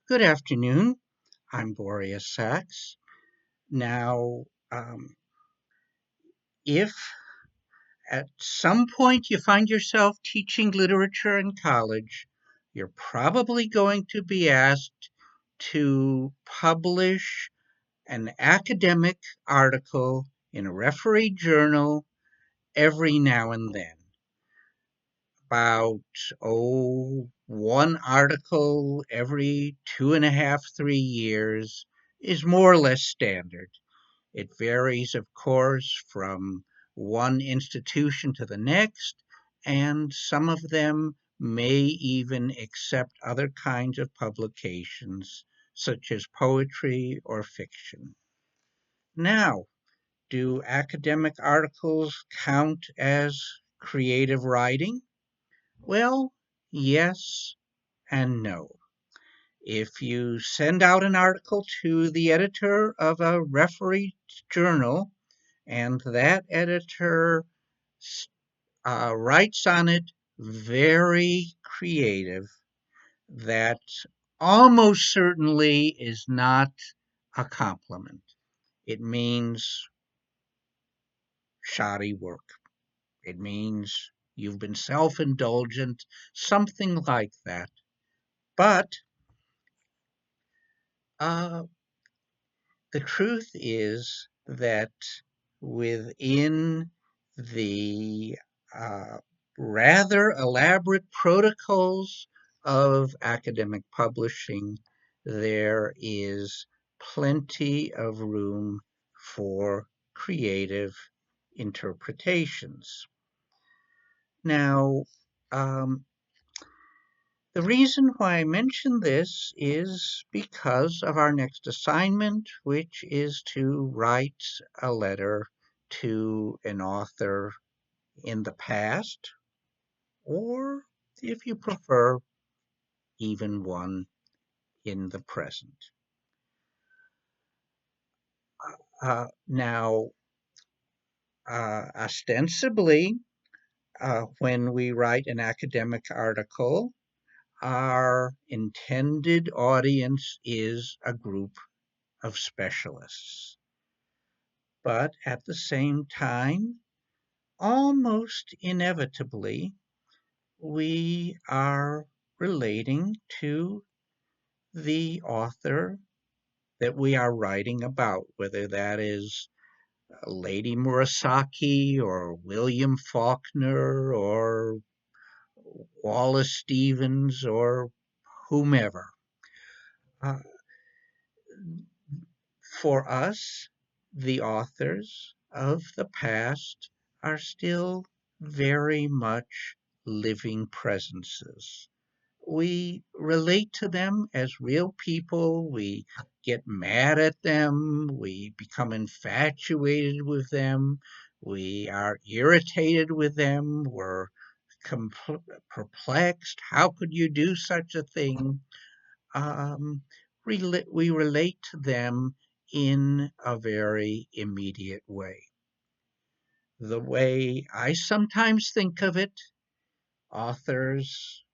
Good afternoon. I'm Boria Sax. Now, if at some point you find yourself teaching literature in college, you're probably going to be asked to publish an academic article in a refereed journal every now and then. About, one article every 2.5, 3 years is more or less standard. It varies, of course, from one institution to the next, and some of them may even accept other kinds of publications, such as poetry or fiction. Now, do academic articles count as creative writing? Well, yes and no. If you send out an article to the editor of a refereed journal, and that editor writes on it very creative, that almost certainly is not a compliment. It means shoddy work. It means you've been self indulgent, something like that. But uh, the truth is that within the uh, rather elaborate protocols of academic publishing, there is plenty of room for creative interpretations. Now, um, the reason why I mention this is because of our next assignment, which is to write a letter to an author in the past, or if you prefer, even one in the present. Now, ostensibly, when we write an academic article, our intended audience is a group of specialists. But at the same time, almost inevitably, we are relating to the author that we are writing about, whether that is Lady Murasaki or William Faulkner or Wallace Stevens or whomever. Uh, for us, the authors of the past are still very much living presences. We relate to them as real people. We get mad at them. We become infatuated with them. We are irritated with them. We're perplexed. How could you do such a thing? Um, we relate to them in a very immediate way. The way I sometimes think of it, authors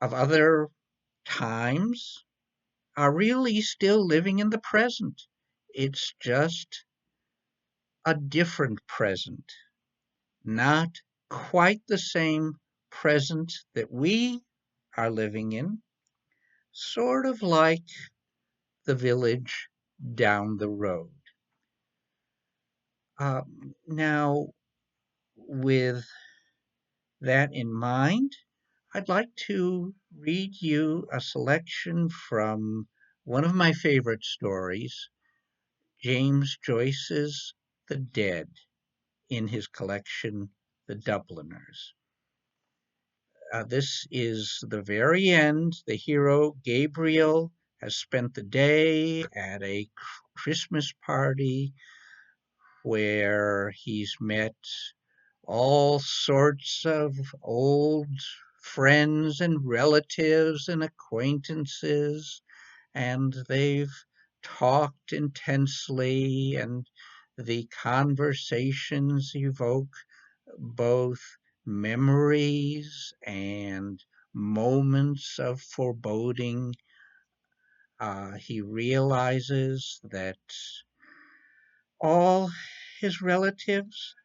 of other times are really still living in the present. It's just a different present, not quite the same present that we are living in, sort of like the village down the road. Now, with that in mind, I'd like to read you a selection from one of my favorite stories, James Joyce's The Dead, in his collection, The Dubliners. This is the very end. The hero, Gabriel, has spent the day at a Christmas party where he's met all sorts of old friends and relatives and acquaintances, and they've talked intensely, and the conversations evoke both memories and moments of foreboding, he realizes that all his relatives,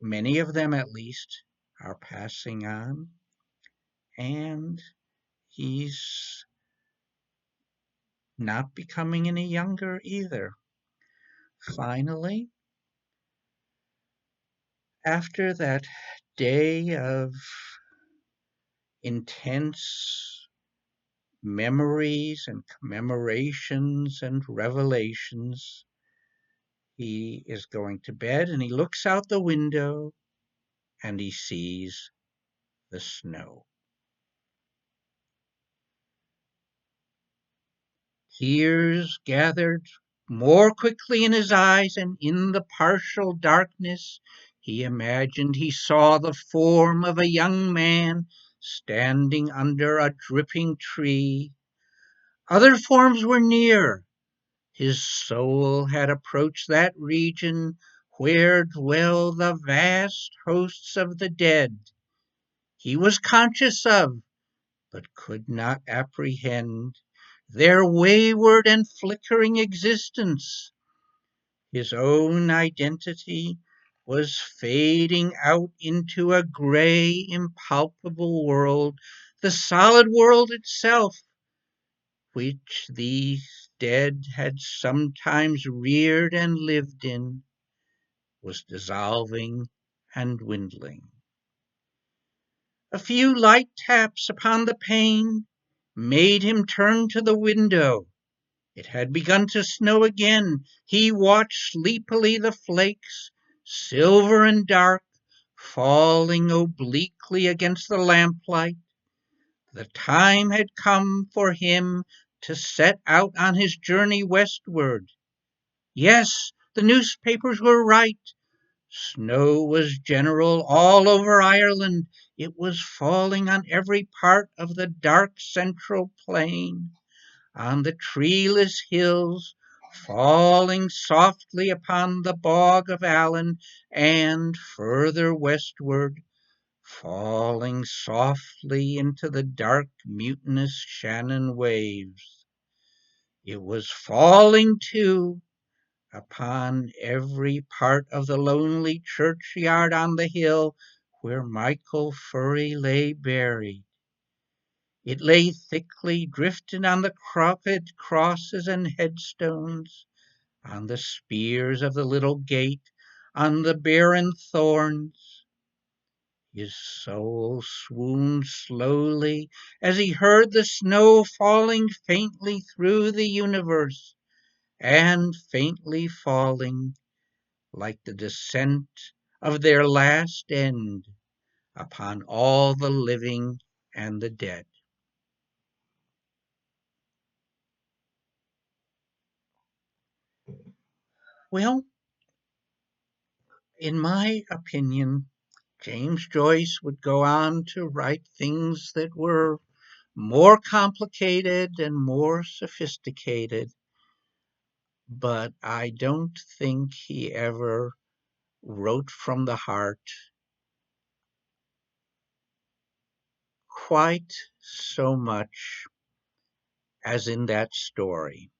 many of them at least, are passing on, and he's not becoming any younger either. Finally, after that day of intense memories and commemorations and revelations, he is going to bed and he looks out the window and he sees the snow. Tears gathered more quickly in his eyes, and in the partial darkness he imagined he saw the form of a young man standing under a dripping tree. Other forms were near. His soul had approached that region where dwell the vast hosts of the dead. He was conscious of, but could not apprehend, their wayward and flickering existence. His own identity was fading out into a gray, impalpable world, the solid world itself, which these dead had sometimes reared and lived in, was dissolving and dwindling. A few light taps upon the pane made him turn to the window. It had begun to snow again. He watched sleepily the flakes, silver and dark, falling obliquely against the lamplight. The time had come for him to set out on his journey westward. Yes, the newspapers were right. Snow was general all over Ireland. It was falling on every part of the dark central plain, on the treeless hills, falling softly upon the bog of Allen, and further westward, falling softly into the dark, mutinous Shannon waves. It was falling, too, upon every part of the lonely churchyard on the hill where Michael Furry lay buried. It lay thickly drifted on the crooked crosses and headstones, on the spears of the little gate, on the barren thorns. His soul swooned slowly as he heard the snow falling faintly through the universe, and faintly falling, like the descent of their last end, upon all the living and the dead. Well, in my opinion, James Joyce would go on to write things that were more complicated and more sophisticated, but I don't think he ever wrote from the heart quite so much as in that story,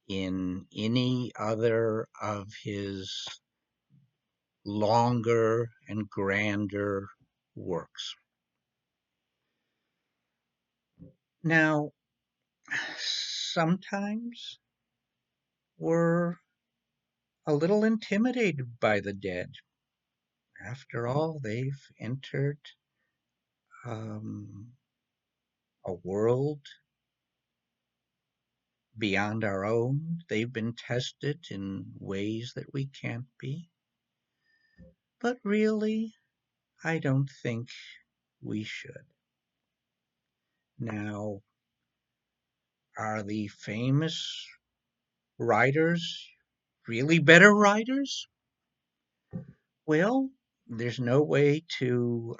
in any other of his longer and grander works. Now, sometimes we're a little intimidated by the dead. After all, they've entered um, a world beyond our own. They've been tested in ways that we can't be. But really, I don't think we should. Now, are the famous writers really better writers? Well, there's no way to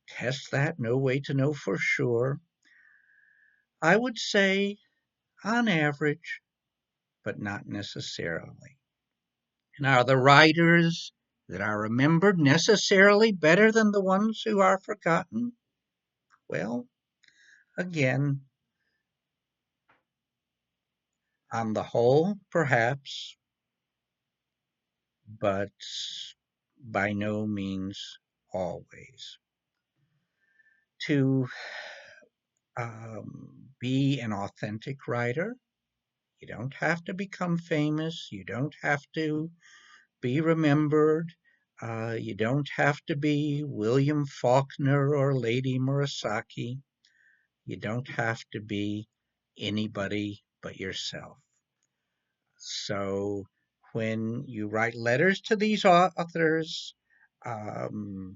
test that, no way to know for sure. I would say, on average, but not necessarily. And are the writers that are remembered necessarily better than the ones who are forgotten? Well, again, on the whole, perhaps, but by no means always. To be an authentic writer, you don't have to become famous. You don't have to be remembered. You don't have to be William Faulkner or Lady Murasaki. You don't have to be anybody but yourself. So when you write letters to these authors,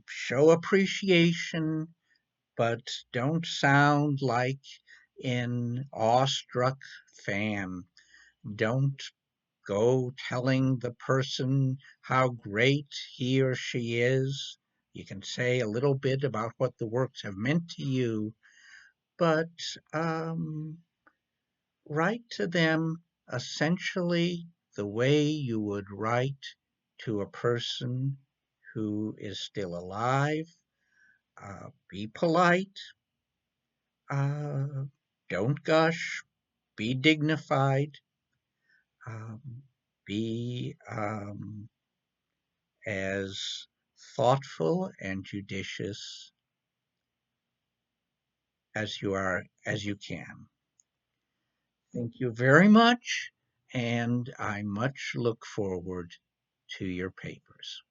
show appreciation, but don't sound like an awestruck fan. Don't go telling the person how great he or she is. You can say a little bit about what the works have meant to you, but write to them essentially the way you would write to a person who is still alive. Be polite. Uh, don't gush. Be dignified. Um, be as thoughtful and judicious as you can. Thank you very much, and I much look forward to your papers.